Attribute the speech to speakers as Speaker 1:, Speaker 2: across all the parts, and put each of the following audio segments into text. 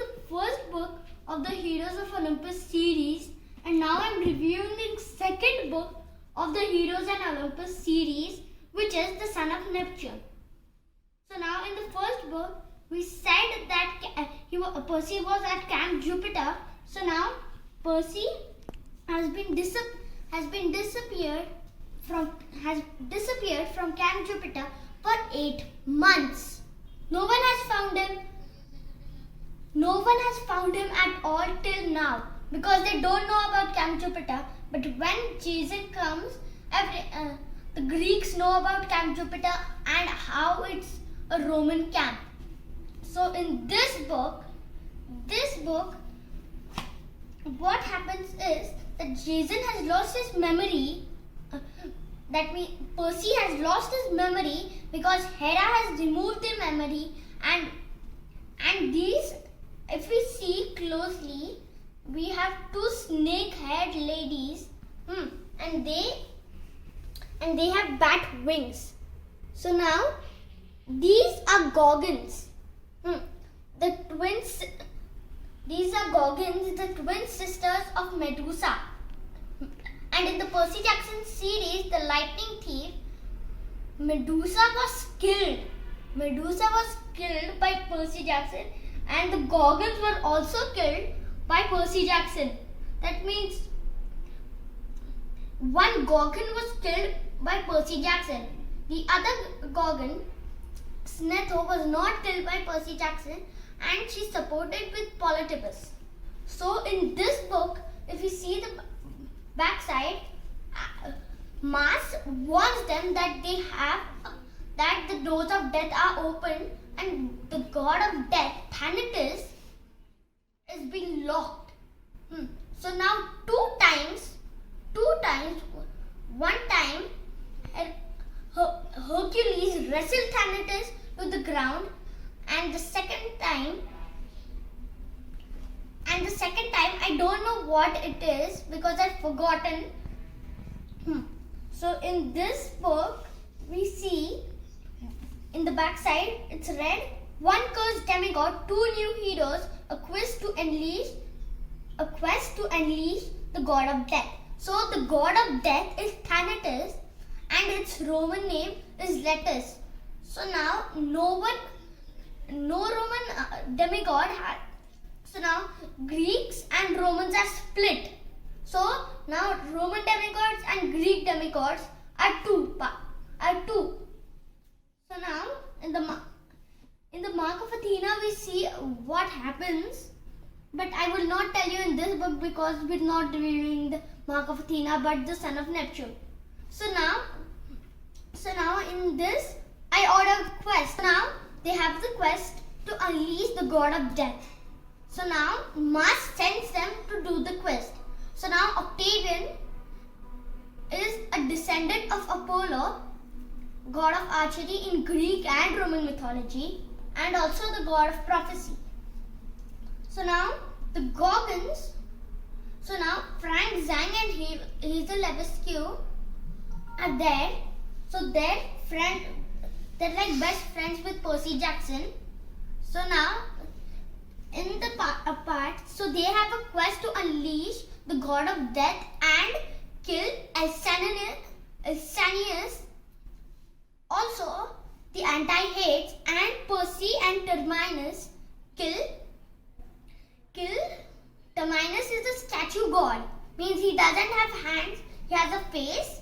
Speaker 1: the first book of the Heroes of Olympus series, and now I'm reviewing the second book of the Heroes and Olympus series, which is The Son of Neptune. So now in the first book, we said that Percy was at Camp Jupiter. So now Percy has disappeared from Camp Jupiter for 8 months. No one has found him at all till now because they don't know about Camp Jupiter. But when Jason comes, the Greeks know about Camp Jupiter and how it's a Roman camp. So in this book, what happens is that Jason has lost his memory. That means Percy has lost his memory because Hera has removed the memory, and these, if we see closely, we have two snake-haired ladies, and they have bat wings. So now these are Gorgons. These are Gorgons, the twin sisters of Medusa. And in the Percy Jackson series, The Lightning Thief, Medusa was killed. Medusa was killed by Percy Jackson, and the Gorgons were also killed by Percy Jackson. That means one Gorgon was killed by Percy Jackson. The other Gorgon, Snetho, was not killed by Percy Jackson, and she supported with Polytopus. So in this book, if you see the backside, Mars warns them that the doors of death are open, and the god of death, Thanatos, is being locked. So now two times, one time Hercules wrestled Thanatos to the ground, and the second time I don't know what it is because I've forgotten. So in this book, we see in the backside it's read, one cursed demigod, two new heroes, a quest to unleash the god of death. So the god of death is Thanatos, and its Roman name is Letus. So now no Roman demigod had. So now Greeks and Romans are split. So now Roman demigods and Greek demigods are two. So now in the Mark of Athena, we see what happens. But I will not tell you in this book because we're not reviewing the Mark of Athena, but the Son of Neptune. So now in this, I order a quest. Now they have the quest to unleash the god of death. So now Mars sends them to do the quest. So now Octavian is a descendant of Apollo, god of archery in Greek and Roman mythology, and also the god of prophecy. So now the Gorgons. So now Frank Zhang and Hazel Levesque are there. So they're like best friends with Percy Jackson. So now in the part, so they have a quest to unleash the god of death and kill Alcanius. Also, the Anti-Hates and Percy and Terminus kill. Terminus is a statue god. Means he doesn't have hands. He has a face,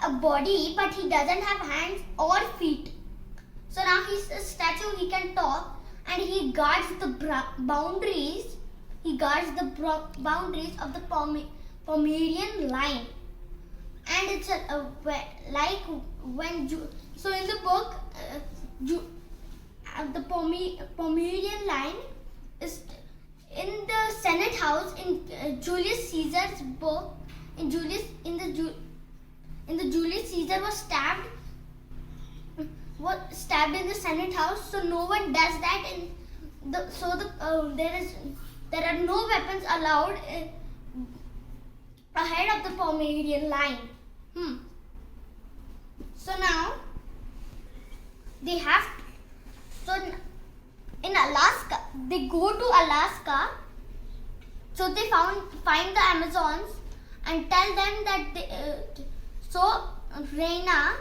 Speaker 1: a body, but he doesn't have hands or feet. So now he's a statue. He can talk, and he guards the boundaries. He guards the boundaries of the Pomerian line. And it's like when so in the book, the Pomerian line is in the Senate house in Julius Caesar's book. In the Julius Caesar was stabbed in the Senate house. So no one does that. There are no weapons allowed ahead of the Pomerian line. So now they have. in Alaska. They go to Alaska. So they find the Amazons and tell them that so Reyna,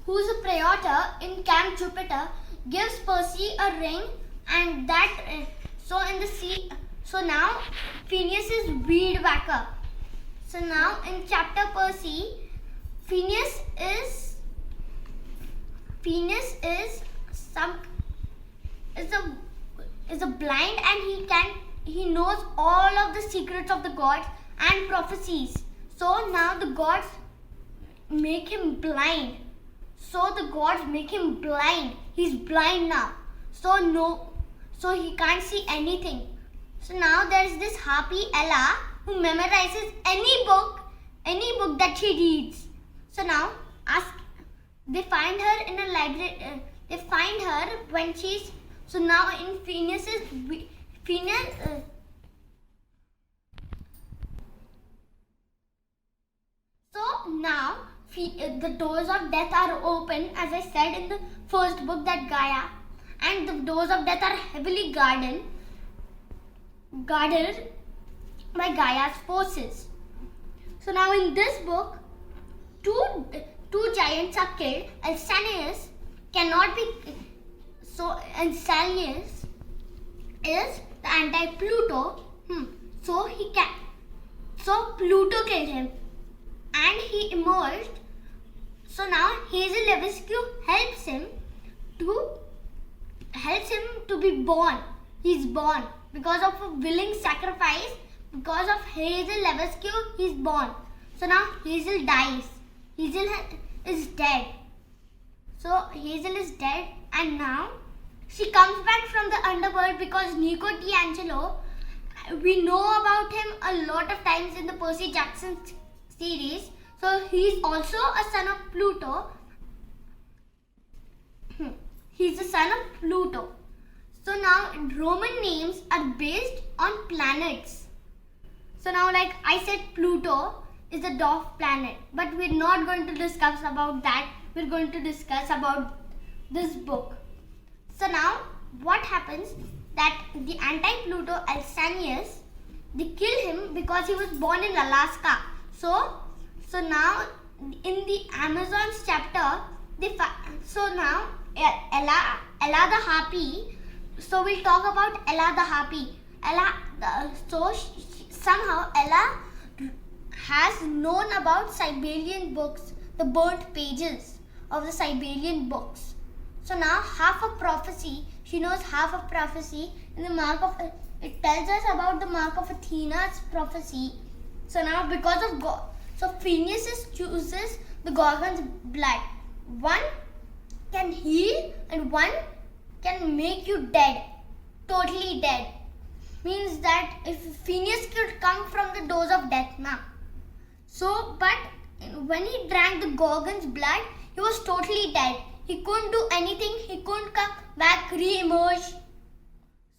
Speaker 1: who's a praetor in Camp Jupiter, gives Percy a ring, and that so in the sea. So now Phineas is wheeled back up. So now in chapter Percy, Phineas is a blind, and he knows all of the secrets of the gods and prophecies. So now the gods make him blind. He's blind now. So he can't see anything. So now there is this harpy Ella who memorizes any book that she reads. So now they find her in a library. They find her when she's so now in Phineas. So now the doors of death are open, as I said in the first book, that Gaia, and the doors of death are heavily guarded by Gaia's forces. So now in this book, two giants are killed. Alcinous cannot be. So Alcinous is the anti-Pluto. So he can. So Pluto killed him, and he emerged. So now Hazel Levesque helps him to be born. He's born because of a willing sacrifice. Because of Hazel Levesque, he's born. So now Hazel dies. Hazel is dead. So Hazel is dead, and now she comes back from the underworld because Nico D'Angelo, we know about him a lot of times in the Percy Jackson series. So he's also a son of Pluto. He's a son of Pluto. So now Roman names are based on planets. So now, like I said, Pluto is a dwarf planet, but we're not going to discuss about that. We're going to discuss about this book. So now what happens, that the anti-Pluto Alcinous, they kill him because he was born in Alaska. So now in the Amazons chapter, so now Ella the Harpy. So we'll talk about Ella the Harpy. Somehow Ella has known about Sibelian books, the burnt pages of the Sibelian books. So now she knows half of prophecy in the mark of, it tells us about the mark of Athena's prophecy. So now because of God, so Phineas chooses the Gorgon's blood. One can heal and one can make you dead, totally dead. Means that if Phineas could come from the doors of death now. So, but when he drank the Gorgon's blood, he was totally dead. He couldn't do anything. He couldn't come back, re-emerge.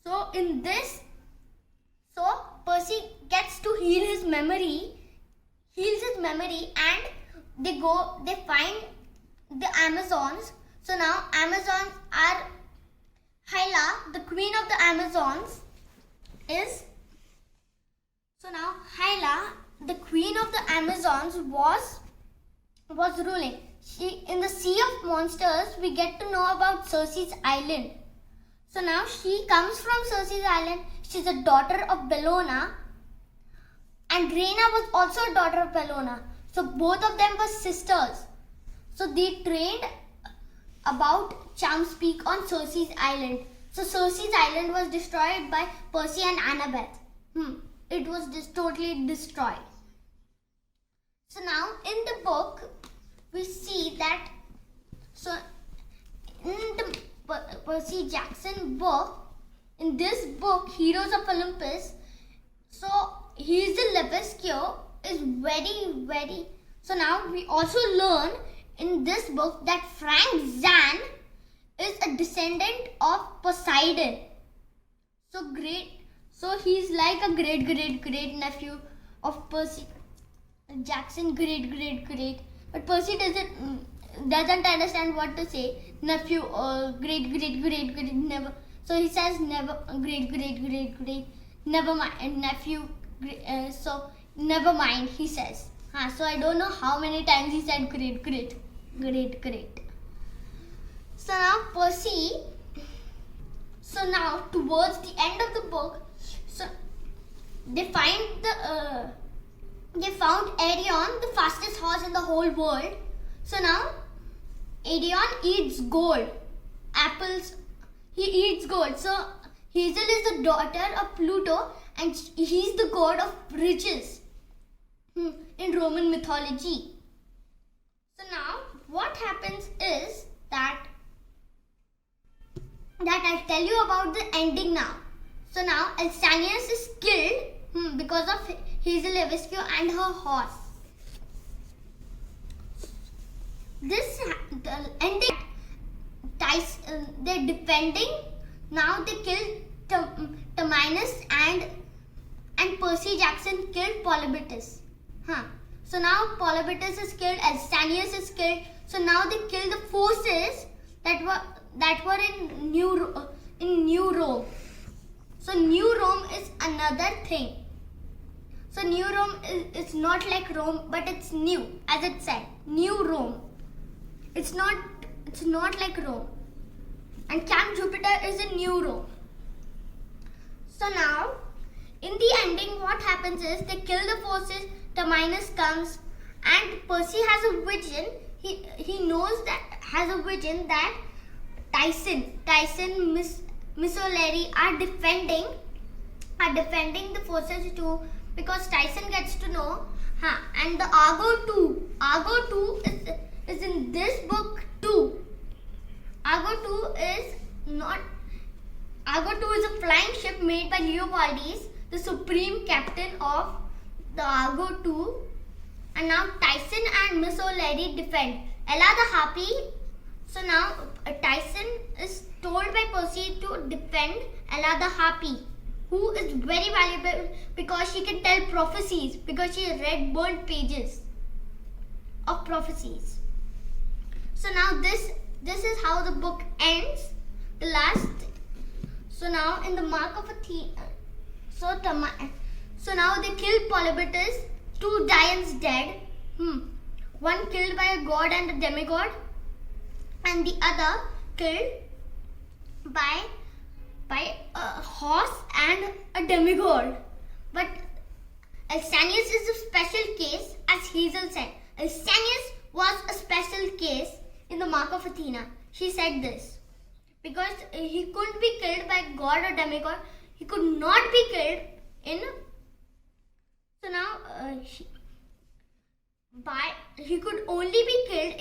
Speaker 1: So in this, so Percy gets to heals his memory, and they find the Amazons. So now Amazons are Hyla, the queen of the Amazons, Hyla, the queen of the Amazons, was ruling. In the Sea of Monsters, we get to know about Circe's Island. So now she comes from Circe's Island. She's a daughter of Bellona, and Reyna was also a daughter of Bellona. So both of them were sisters. So they trained about Champs Peak on Circe's Island. So Circe's Island was destroyed by Percy and Annabeth. It was totally destroyed. So now in the book, we see that, so in the Percy Jackson book, in this book, Heroes of Olympus, so Hazel Levesque is very. So now we also learn in this book that Frank Zan is a descendant of Poseidon. So he's like a great nephew of Percy Jackson, great. But Percy doesn't understand what to say. Nephew or great, never. So he says never, great, never mind, nephew, so never mind, he says. So I don't know how many times he said great. So now Percy, so now towards the end of the book, so they found Arion, the fastest horse in the whole world. So now Arion eats gold, apples, he eats gold. So Hazel is the daughter of Pluto and he's the god of riches in Roman mythology. So now what happens is that I'll tell you about the ending now. So now Alcanius is killed because of Hazel Leviscu and her horse. The ending, they're defending. Now they killed Terminus and Percy Jackson killed Polybius. So now Polybius is killed, Alcanius is killed. So now they kill the forces that were in New Rome. So New Rome is another thing. So New Rome is not like Rome, but it's new, as it said. New Rome. It's not like Rome. And Camp Jupiter is in New Rome. So now, in the ending, what happens is they kill the forces. Terminus comes, and Percy has a vision. He knows that has a vision that Tyson, Miss O'Leary are defending the forces too, because Tyson gets to know. And the Argo 2 is in this book too. Argo 2 is a flying ship made by Leopoldus, the supreme captain of the Argo 2. And now Tyson and Miss O'Leary defend Ella the Harpy. So now Tyson is told by Percy to defend Ella the Harpy, who is very valuable because she can tell prophecies, because she read burnt pages of prophecies. So now this is how the book ends. The last. So now in the Mark of Athena. So now they kill Polybius. 2 giants dead. One killed by a god and a demigod, and the other killed by a horse and a demigod. But Alcanius is a special case, as Hazel said. Alcanius was a special case in the Mark of Athena. She said this because he couldn't be killed by god or demigod. He could not be killed in. So now he could only be killed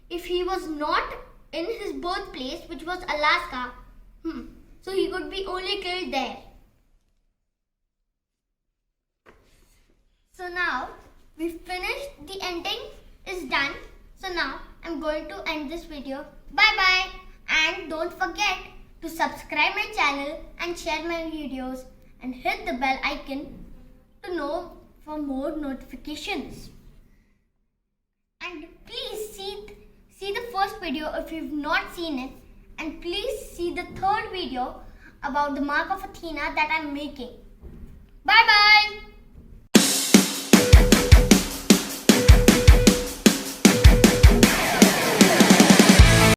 Speaker 1: if he was not in his birthplace, which was Alaska. So he could be only killed there. So now we finished. The ending is done. So now I'm going to end this video. Bye bye, and don't forget to subscribe my channel and share my videos and hit the bell icon to know for more notifications. And please see the first video if you've not seen it, and please see the third video about the Mark of Athena that I'm making. Bye bye.